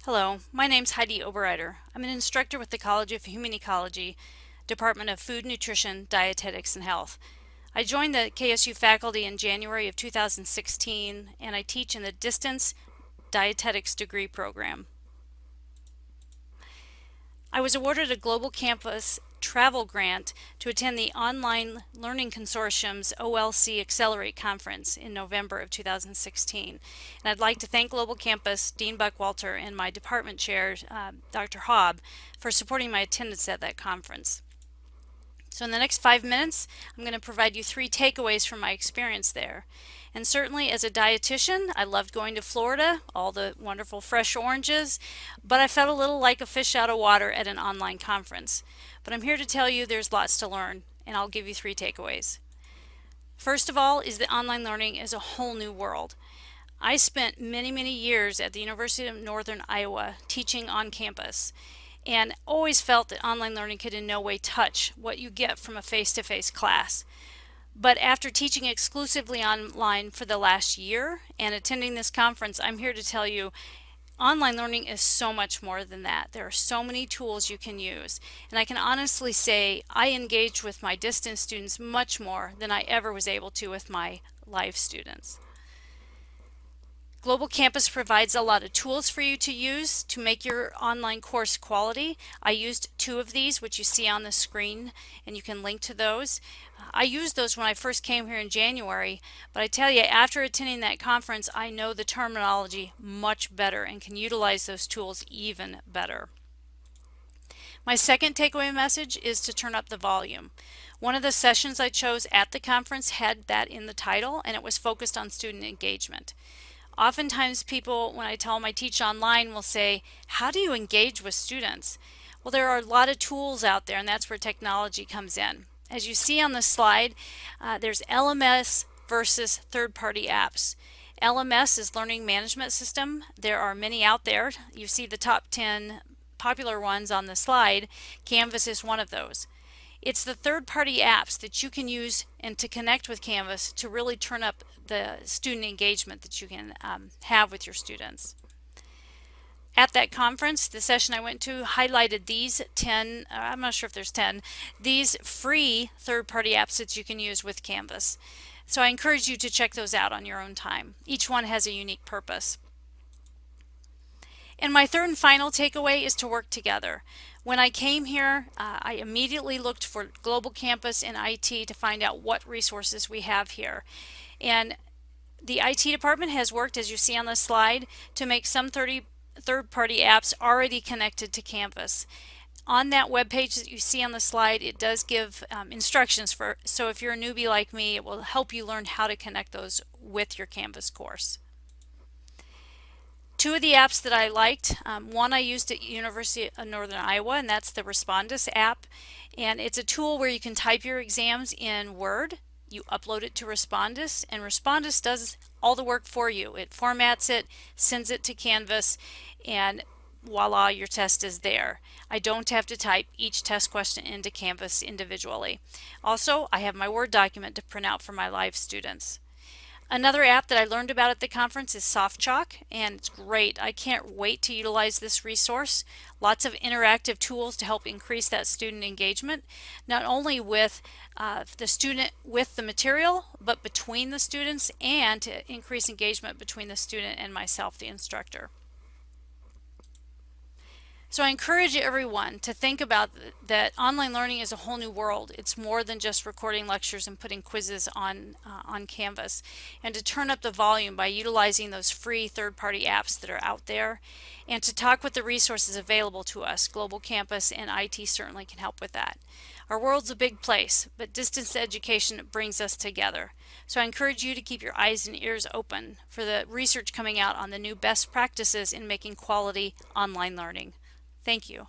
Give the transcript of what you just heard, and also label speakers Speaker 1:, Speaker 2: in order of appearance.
Speaker 1: Hello, my name's Heidi Oberrieder. I'm an instructor with the College of Human Ecology, Department of Food, Nutrition, Dietetics, and Health. I joined the KSU faculty in January of 2016, and I teach in the Distance Dietetics degree program. I was awarded a Global Campus travel grant to attend the Online Learning Consortium's OLC Accelerate Conference in November of 2016. And I'd like to thank Global Campus, Dean Buckwalter, and my department chair, Dr. Hobb, for supporting my attendance at that conference. So in the next 5 minutes, I'm going to provide you 3 takeaways from my experience there. And certainly as a dietitian, I loved going to Florida, all the wonderful fresh oranges, but I felt a little like a fish out of water at an online conference. But I'm here to tell you there's lots to learn, and I'll give you 3 takeaways. First of all is that online learning is a whole new world. I spent many years at the University of Northern Iowa teaching on campus, and always felt that online learning could in no way touch what you get from a face-to-face class. But after teaching exclusively online for the last year and attending this conference, I'm here to tell you online learning is so much more than that. There are so many tools you can use, and I can honestly say I engaged with my distance students much more than I ever was able to with my live students. Global Campus provides a lot of tools for you to use to make your online course quality. I used 2 of these, which you see on the screen, and you can link to those. I used those when I first came here in January, but I tell you, after attending that conference, I know the terminology much better and can utilize those tools even better. My second takeaway message is to turn up the volume. One of the sessions I chose at the conference had that in the title, and it was focused on student engagement. Oftentimes people, when I tell them I teach online, will say, how do you engage with students? Well, there are a lot of tools out there, and that's where technology comes in. As you see on the slide, there's LMS versus third-party apps. LMS is Learning Management System. There are many out there. You see the top 10 popular ones on the slide. Canvas is one of those. It's the third-party apps that you can use and to connect with Canvas to really turn up the student engagement that you can have with your students. At that conference, the session I went to highlighted these 10, I'm not sure if there's 10, these free third-party apps that you can use with Canvas. So I encourage you to check those out on your own time. Each one has a unique purpose. And my third and final takeaway is to work together. When I came here, I immediately looked for Global Campus and IT to find out what resources we have here. And the IT department has worked, as you see on the slide, to make some third-party apps already connected to Canvas. On that web page that you see on the slide, it does give instructions so if you're a newbie like me, it will help you learn how to connect those with your Canvas course. 2 of the apps that I liked, one I used at University of Northern Iowa, and that's the Respondus app. And it's a tool where you can type your exams in Word, you upload it to Respondus, and Respondus does all the work for you. It formats it, sends it to Canvas, and voila, your test is there. I don't have to type each test question into Canvas individually. Also, I have my Word document to print out for my live students. Another app that I learned about at the conference is SoftChalk, and it's great. I can't wait to utilize this resource. Lots of interactive tools to help increase that student engagement, not only with the student with the material, but between the students, and to increase engagement between the student and myself, the instructor. So I encourage everyone to think about that online learning is a whole new world. It's more than just recording lectures and putting quizzes on Canvas, and to turn up the volume by utilizing those free third-party apps that are out there, and to talk with the resources available to us. Global Campus and IT certainly can help with that. Our world's a big place, but distance education brings us together. So I encourage you to keep your eyes and ears open for the research coming out on the new best practices in making quality online learning. Thank you.